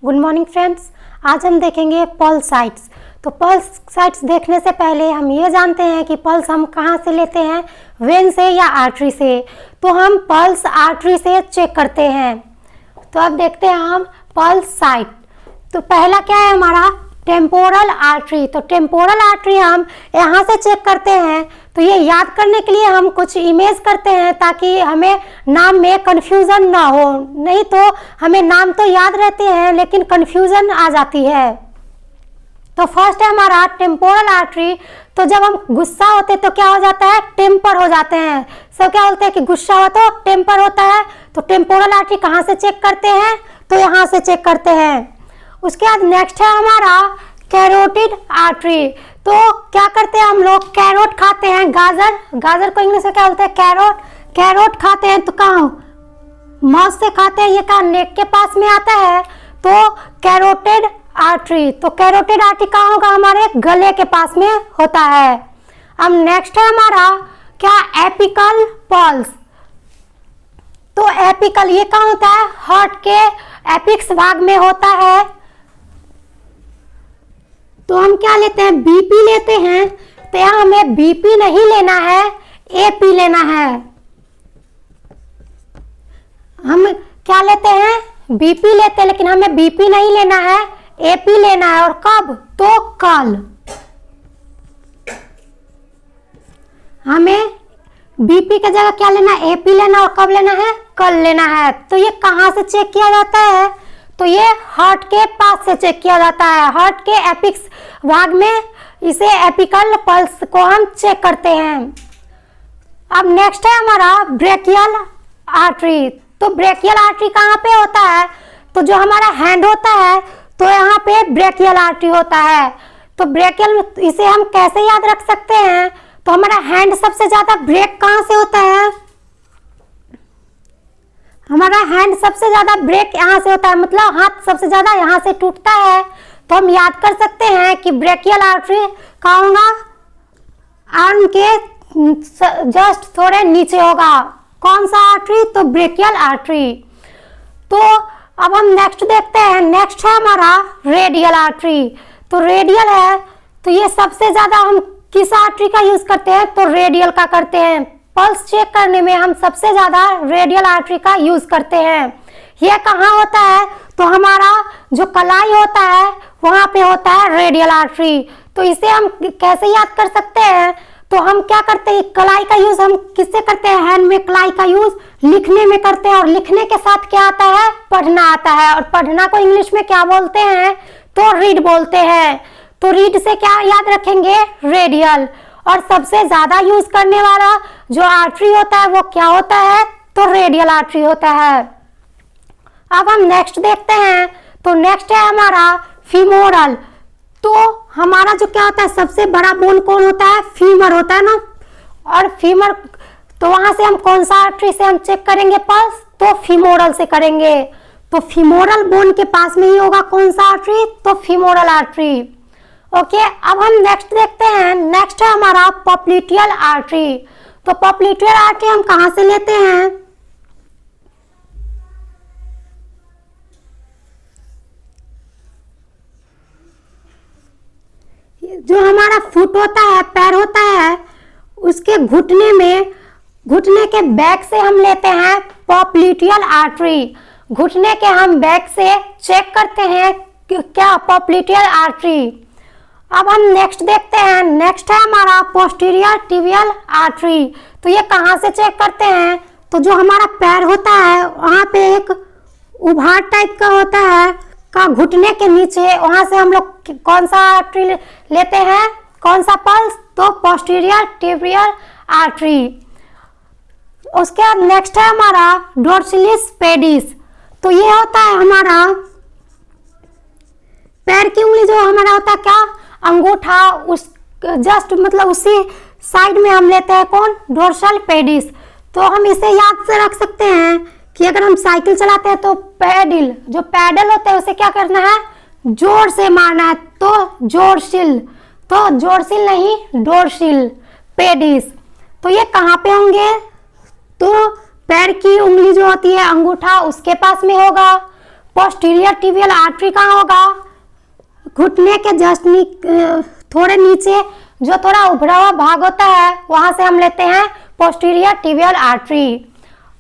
Good morning friends. आज हम देखेंगे पल्स साइट्स। तो पल्स साइट्स देखने से पहले हम ये जानते हैं कि पल्स हम कहाँ से लेते हैं, वेन से या आर्टरी से। तो हम पल्स आर्टरी से चेक करते हैं। तो अब देखते हैं हम पल्स साइट। तो पहला क्या है हमारा, टेम्पोरल आर्टरी। तो टेम्पोरल आर्टरी हम यहाँ से चेक करते हैं। तो ये याद करने के लिए हम कुछ इमेज करते हैं ताकि हमें नाम में कन्फ्यूज़न ना हो, नहीं तो हमें नाम तो याद रहते हैं लेकिन कन्फ्यूज़न आ जाती है। तो फर्स्ट है हमारा टेम्पोरल आर्टरी। तो जब हम गुस्सा होते हैं तो क्या हो जाता है, टेम्पर हो जाते हैं। सब क्या बोलते हैं कि गुस्सा हो तो टेम्पर होता है। तो टेम्पोरल आर्टरी कहाँ से चेक करते हैं, तो यहाँ से चेक करते हैं। उसके बाद नेक्स्ट है हमारा कैरोटिड आर्टरी। तो क्या करते हैं हम लोग, कैरोट खाते हैं, गाजर को इंग्लिश में क्या बोलते हैं, कैरोट खाते हैं। तो कहाँ माउथ से खाते हैं, ये कहाँ नेक के पास में आता है। तो कैरोटिड आर्टरी, तो कैरोटिड आर्टरी कहाँ होगा, हमारे गले के पास में होता है। अब नेक्स्ट है हमारा क्या, एपिकल पल्स। तो एपिकल ये कहाँ होता है, हार्ट के एपिक्स भाग में होता है। तो हम क्या लेते हैं, बीपी लेते हैं। तो यहाँ हमें बीपी नहीं लेना है, एपी लेना है। हम क्या लेते हैं, बीपी लेते हैं, लेकिन हमें बीपी नहीं लेना है, एपी लेना है। और कब, तो कल। हमें बीपी की जगह क्या लेना है, एपी लेना, और कब लेना है, कल लेना है। तो ये कहाँ से चेक किया जाता है, तो ये हार्ट के पास से चेक किया जाता है, हार्ट के एपिक्स भाग में इसे एपिकल पल्स को हम चेक करते हैं। अब नेक्स्ट है हमारा ब्रेकियल आर्टरी। तो ब्रेकियल आर्टरी कहाँ पे होता है, तो जो हमारा हैंड होता है तो यहाँ पे ब्रेकियल आर्टरी होता है। तो ब्रेकियल, इसे हम कैसे याद रख सकते हैं, तो हमारा हैंड सबसे ज्यादा ब्रेक कहाँ से होता है, हमारा हैंड सबसे ज्यादा ब्रेक यहाँ से होता है, मतलब हाथ सबसे ज्यादा यहाँ से टूटता है। तो हम याद कर सकते हैं कि ब्रेकियल आर्टरी कहाँ होगा, आर्म के जस्ट थोड़े नीचे होगा। कौन सा आर्टरी, तो ब्रेकियल आर्टरी। तो अब हम नेक्स्ट देखते हैं, नेक्स्ट है हमारा रेडियल आर्टरी। तो रेडियल है, तो ये सबसे ज्यादा हम किस आर्टरी का यूज करते हैं, तो रेडियल का करते हैं। पल्स चेक करने में हम सबसे ज्यादा रेडियल आर्टरी का यूज करते हैं। यह कहाँ होता है, तो हमारा जो कलाई होता है वहां पे होता है रेडियल आर्टरी। तो इसे हम कैसे याद कर सकते हैं, तो हम क्या करते हैं, कलाई का यूज हम किससे करते हैं, हैंड में कलाई का यूज लिखने में करते हैं। और लिखने के साथ क्या आता है, पढ़ना आता है। और पढ़ना को इंग्लिश में क्या बोलते हैं, तो रीड बोलते हैं। तो रीड से क्या याद रखेंगे, रेडियल। और सबसे ज्यादा यूज करने वाला जो आर्टरी होता है वो क्या होता है, तो रेडियल आर्टरी होता है। अब हम नेक्स्ट देखते हैं, तो नेक्स्ट है हमारा फीमोरल। तो हमारा जो क्या होता है, सबसे बड़ा बोन कौन होता है, फीमर होता है ना। और फीमर, तो वहां से हम कौन सा आर्टरी से हम चेक करेंगे पल्स, तो फीमोरल से करेंगे। तो फीमोरल बोन के पास में ही होगा कौन सा आर्टरी, तो फीमोरल आर्टरी। ओके, अब हम नेक्स्ट देखते हैं, नेक्स्ट है हमारा पॉप्लिटियल आर्टरी। तो पॉप्लिटियल आर्टरी हम कहाँ से लेते हैं, जो हमारा फुट होता है, पैर होता है, उसके घुटने में, घुटने के बैक से हम लेते हैं पॉप्लिटियल आर्टरी। घुटने के हम बैक से चेक करते हैं क्या, पॉप्लिटियल आर्टरी। अब हम नेक्स्ट देखते हैं, नेक्स्ट है हमारा पोस्टीरियर टिबियल आर्टरी। तो ये कहाँ से चेक करते हैं, तो जो हमारा पैर होता है वहाँ पे एक उभार टाइप का होता है का घुटने के नीचे, वहाँ से हम लोग कौन सा आर्टरी लेते हैं, कौन सा पल्स, तो पोस्टीरियर टिबियल आर्टरी। उसके बाद नेक्स्ट है हमारा डोर्सिलिस पेडिस। तो ये होता है हमारा पैर की उंगली, जो हमारा होता है क्या, अंगूठा, उस जस्ट मतलब उसी साइड में हम लेते हैं कौन, डोर्सल पेडिस। तो हम इसे याद से रख सकते हैं कि अगर हम साइकिल चलाते हैं तो पैडल, जो पैडल होता है उसे क्या करना है, जोर से मारना है। तो जोरसिल, तो जोरसिल नहीं, डोर्सिल पेडिस। तो ये कहाँ पे होंगे, तो पैर की उंगली जो होती है अंगूठा, उसके पास में होगा। पोस्टीरियर टिबियल आर्टरी कहाँ होगा? घुटने के जस्ट थोड़े नीचे जो थोड़ा उभरा हुआ भाग होता है वहां से हम लेते हैं पोस्टीरियर टिबियल आर्टरी।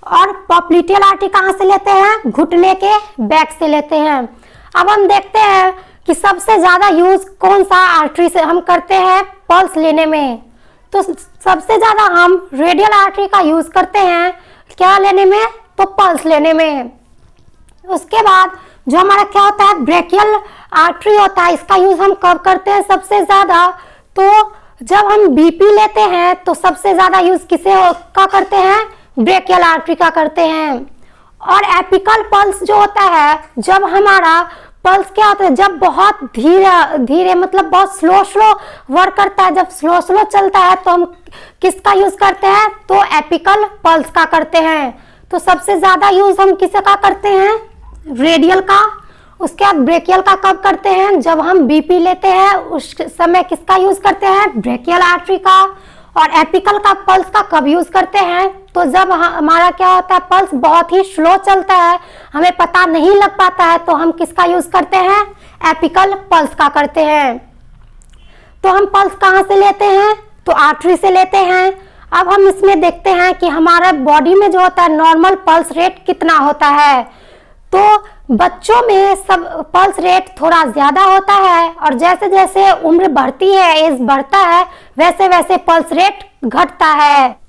और पॉप्लिटियल आर्टरी कहाँ से लेते हैं? घुटने के बैक से लेते हैं। अब हम देखते हैं कि सबसे ज्यादा यूज कौन सा आर्टरी से हम करते हैं पल्स लेने में। तो सबसे ज्यादा हम रेडियल आर्टरी का यूज करते हैं क्या लेने में? तो पल्स लेने में। उसके बाद जो हमारा क्या होता है ब्रेकियल आर्टरी होता है, इसका यूज हम कब करते हैं सबसे ज्यादा? तो जब हम बीपी लेते हैं तो सबसे ज्यादा यूज किसे का करते हैं? ब्रेकियल आर्टरी का करते हैं। और एपिकल पल्स जो होता है, जब हमारा पल्स क्या होता है, जब बहुत धीरे धीरे मतलब बहुत स्लो वर्क करता है, जब स्लो चलता है तो हम किसका यूज करते हैं? तो एपिकल पल्स का करते हैं। तो सबसे ज्यादा यूज हम किसे का करते हैं? रेडियल का। उसके बाद ब्रेकियल का कब करते हैं? जब हम बीपी लेते हैं उस समय किसका यूज करते हैं? ब्रेकियल आर्टरी का। और एपिकल का पल्स का कब यूज करते हैं? तो जब हमारा क्या होता है पल्स बहुत ही स्लो चलता है, हमें पता नहीं लग पाता है, तो हम किसका यूज करते हैं? एपिकल पल्स का करते हैं। तो हम पल्स कहाँ से लेते हैं? तो आर्टरी से लेते हैं। अब हम इसमें देखते हैं कि हमारे बॉडी में जो होता है नॉर्मल पल्स रेट कितना होता है। तो बच्चों में सब पल्स रेट थोड़ा ज्यादा होता है, और जैसे जैसे उम्र बढ़ती है, एज बढ़ता है, वैसे वैसे पल्स रेट घटता है।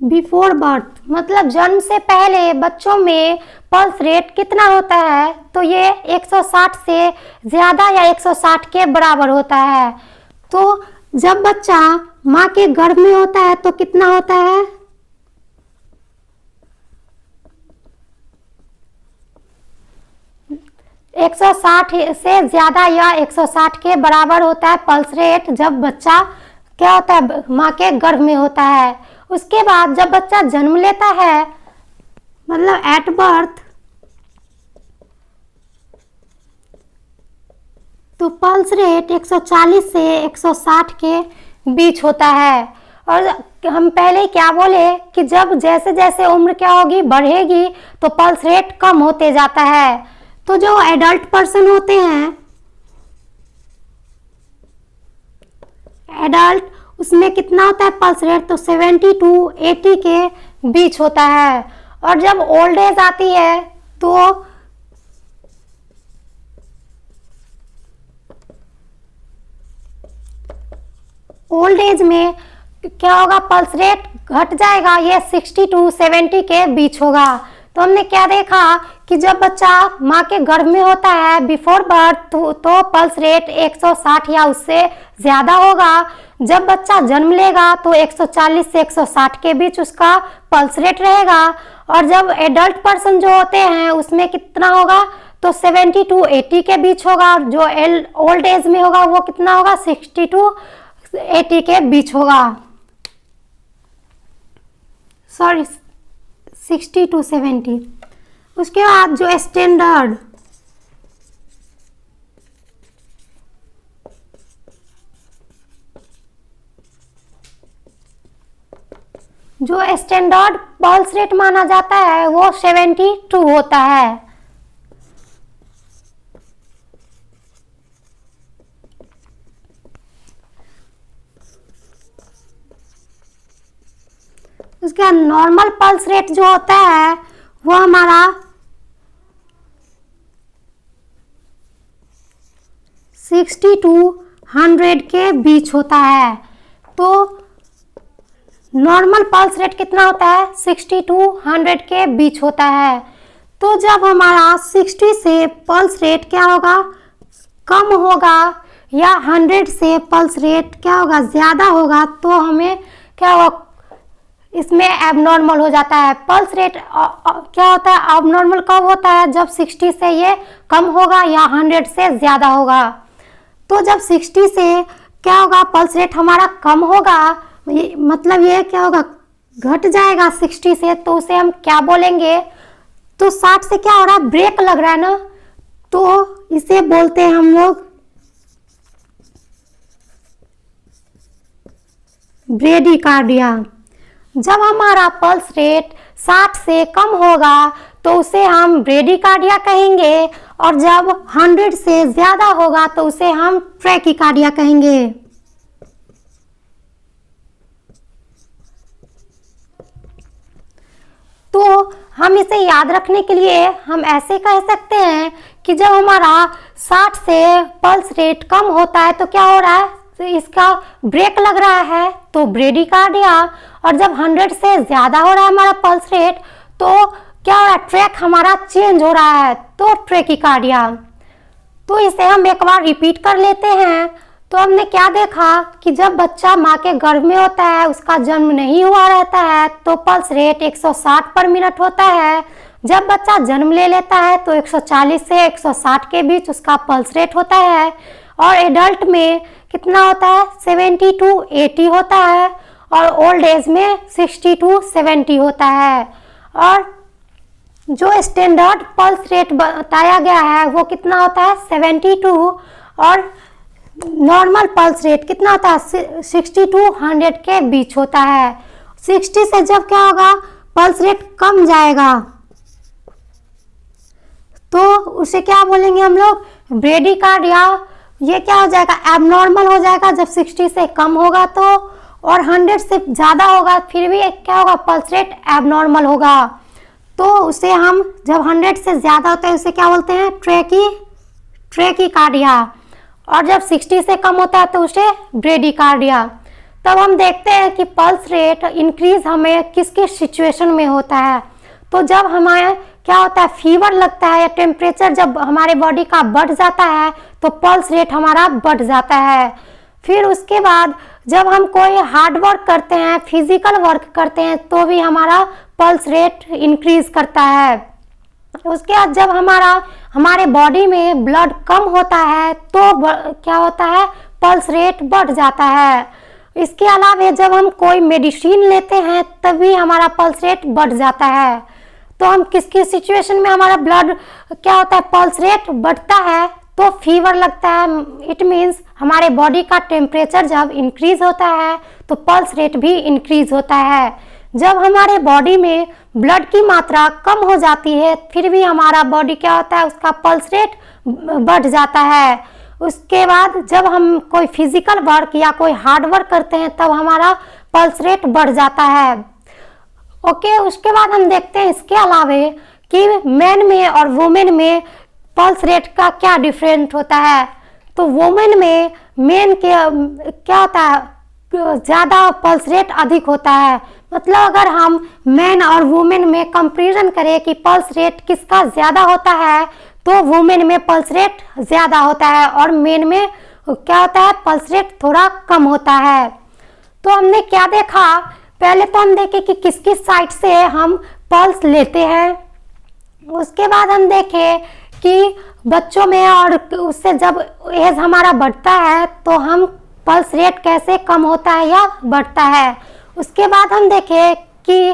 बिफोर बर्थ मतलब जन्म से पहले बच्चों में पल्स रेट कितना होता है? तो ये 160 से ज्यादा या 160 के बराबर होता है। तो जब बच्चा माँ के गर्भ में होता है तो कितना होता है? 160 से ज्यादा या 160 के बराबर होता है पल्स रेट जब बच्चा क्या होता है माँ के गर्भ में होता है। उसके बाद जब बच्चा जन्म लेता है मतलब एट बर्थ, तो पल्स रेट 140 से 160 के बीच होता है। और हम पहले क्या बोले कि जब जैसे जैसे उम्र क्या होगी बढ़ेगी तो पल्स रेट कम होते जाता है। तो जो एडल्ट पर्सन होते हैं, एडल्ट, उसमें कितना होता है पल्स रेट? तो 70 to 80 के बीच होता है। और जब ओल्ड एज आती है तो ओल्ड एज में क्या होगा? पल्स रेट घट जाएगा, ये 60 to 70 के बीच होगा। तो हमने क्या देखा कि जब बच्चा माँ के गर्भ में होता है बिफोर बर्थ तो पल्स रेट 160 या उससे ज़्यादा होगा। जब बच्चा जन्म लेगा तो 140 से 160 के बीच उसका पल्स रेट रहेगा। और जब एडल्ट पर्सन जो होते हैं उसमें कितना होगा? तो 70 to 80 के बीच होगा। जो ओल्ड एज में होगा वो कितना होगा? 60 to 80 के बीच होगा, सॉरी 60 to 70। उसके बाद जो स्टैंडर्ड पल्स रेट माना जाता है वो 72 होता है। उसके बाद नॉर्मल पल्स रेट जो होता है वो हमारा 60 to 100 के बीच होता है। तो नॉर्मल पल्स रेट कितना होता है? 60 to 100 के बीच होता है। तो जब हमारा 60 से पल्स रेट क्या होगा? कम होगा, या 100 से पल्स रेट क्या होगा? ज़्यादा होगा, तो हमें क्या होगा? इसमें एबनॉर्मल हो जाता है। पल्स रेट क्या होता है? एबनॉर्मल कब होता है? जब 60 से ये कम होगा या 100 से ज़्यादा होगा। तो जब 60 से क्या होगा? पल्स रेट हमारा कम होगा, मतलब ये क्या होगा? घट जाएगा 60 से, तो उसे हम क्या बोलेंगे? तो 60 से क्या हो रहा है? ब्रेक लग रहा है ना, तो इसे बोलते हैं हम लोग ब्रेडिकार्डिया। जब हमारा पल्स रेट 60 से कम होगा तो उसे हम ब्रेडिकार्डिया कहेंगे, और जब 100 से ज़्यादा होगा तो उसे हम ट्रैकिकार्डिया कहेंगे। तो हम इसे याद रखने के लिए हम ऐसे कह सकते हैं कि जब हमारा 60 से पल्स रेट कम होता है तो क्या हो रहा है, तो इसका ब्रेक लग रहा है तो ब्रेडिकार्डिया, और जब 100 से ज़्यादा हो रहा है हमारा पल्स रेट तो क्या हो रहा है, ट्रैक हमारा चेंज हो रहा है तो ट्रैकिकार्डिया। तो इसे हम एक बार रिपीट कर लेते हैं। तो हमने क्या देखा कि जब बच्चा माँ के गर्भ में होता है, उसका जन्म नहीं हुआ रहता है, तो पल्स रेट 160 पर मिनट होता है। जब बच्चा जन्म ले लेता है तो 140 से 160 के बीच उसका पल्स रेट होता है, और एडल्ट में कितना होता है, 70 to 80 होता है, और ओल्ड एज में 60 to 70 होता है। और जो स्टैंडर्ड पल्स रेट बताया गया है वो कितना होता है, 72, और नॉर्मल पल्स रेट कितना होता है, 60 to 100 के बीच होता है। 60 से जब क्या होगा, पल्स रेट कम जाएगा तो उसे क्या बोलेंगे हम लोग, ब्रेडिकार्डिया। ये क्या हो जाएगा, एबनॉर्मल हो जाएगा जब 60 से कम होगा तो, और 100 से ज़्यादा होगा फिर भी क्या होगा, पल्स रेट एबनॉर्मल होगा। तो उसे हम जब 100 से ज़्यादा होता है उसे क्या बोलते हैं, ट्रैकिकार्डिया, और जब 60 से कम होता है तो उसे ब्रेडिकार्डिया। तब हम देखते हैं कि पल्स रेट इंक्रीज हमें किस किस सिचुएशन में होता है। तो जब हमें क्या होता है, फीवर लगता है या टेम्परेचर जब हमारे बॉडी का बढ़ जाता है तो पल्स रेट हमारा बढ़ जाता है। फिर उसके बाद जब हम कोई हार्ड वर्क करते हैं, फिजिकल वर्क करते हैं तो भी हमारा पल्स रेट इंक्रीज करता है। उसके बाद जब हमारे बॉडी में ब्लड कम होता है तो क्या होता है, पल्स रेट बढ़ जाता है। इसके अलावा जब हम कोई मेडिसिन लेते हैं तभी हमारा पल्स रेट बढ़ जाता है। तो हम किस किस सिचुएशन में हमारा ब्लड क्या होता है, पल्स रेट बढ़ता है, तो फीवर लगता है, इट मीन्स हमारे बॉडी का टेम्परेचर जब इंक्रीज होता है तो पल्स रेट भी इंक्रीज होता है। जब हमारे बॉडी में ब्लड की मात्रा कम हो जाती है फिर भी हमारा बॉडी क्या होता है, उसका पल्स रेट बढ़ जाता है। उसके बाद जब हम कोई फिजिकल वर्क या कोई हार्ड वर्क करते हैं तब हमारा पल्स रेट बढ़ जाता है। ओके, उसके बाद हम देखते हैं इसके अलावे कि मेन में और वुमेन में पल्स रेट का क्या डिफरेंट होता है। तो वुमेन में मेन के क्या होता है, ज़्यादा पल्स रेट अधिक होता है। मतलब अगर हम मेन और वुमेन में कंपैरिजन करें कि पल्स रेट किसका ज़्यादा होता है तो वुमेन में पल्स रेट ज़्यादा होता है और मेन में क्या होता है, पल्स रेट थोड़ा कम होता है। तो हमने क्या देखा, पहले तो हम देखे कि किस किस साइड से हम पल्स लेते हैं। उसके बाद हम देखे कि बच्चों में और उससे जब एज हमारा बढ़ता है तो हम पल्स रेट कैसे कम होता है या बढ़ता है। उसके बाद हम देखे कि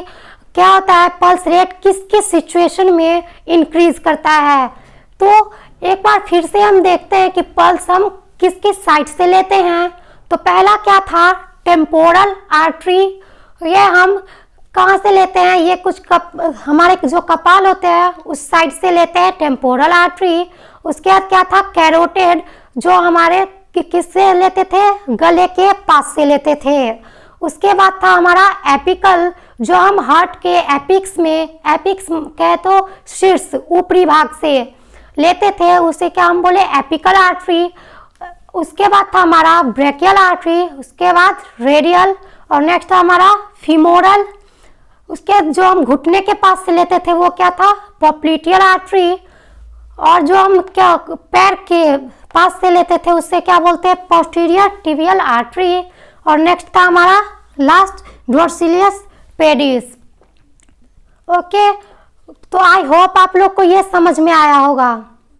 क्या होता है, पल्स रेट किस किस सिचुएशन में इंक्रीज करता है। तो एक बार फिर से हम देखते हैं कि पल्स हम किस किस साइड से लेते हैं। तो पहला क्या था, टेम्पोरल आर्टरी। ये हम कहाँ से लेते हैं, ये कुछ हमारे जो कपाल होते हैं उस साइड से लेते हैं, टेम्पोरल आर्टरी। उसके बाद क्या था, कैरोटेड, जो हमारे किससे लेते थे, गले के पास से लेते थे। उसके बाद था हमारा एपिकल, जो हम हार्ट के एपिक्स में, एपिक्स कहे तो शीर्ष ऊपरी भाग से लेते थे, उसे क्या हम बोले, एपिकल आर्टरी। उसके बाद था हमारा ब्रेकियल आर्टरी, उसके बाद रेडियल, और नेक्स्ट था हमारा फीमोरल। उसके जो हम घुटने के पास से लेते थे वो क्या था, पॉप्लिटियल आर्टरी। और जो हम क्या पैर के पास से लेते थे उससे क्या बोलते हैं, पोस्टीरियर टिबियल आर्टरी। और नेक्स्ट था हमारा लास्ट डोर्सिलियस पेडिस। ओके, तो आई होप आप लोग को ये समझ में आया होगा।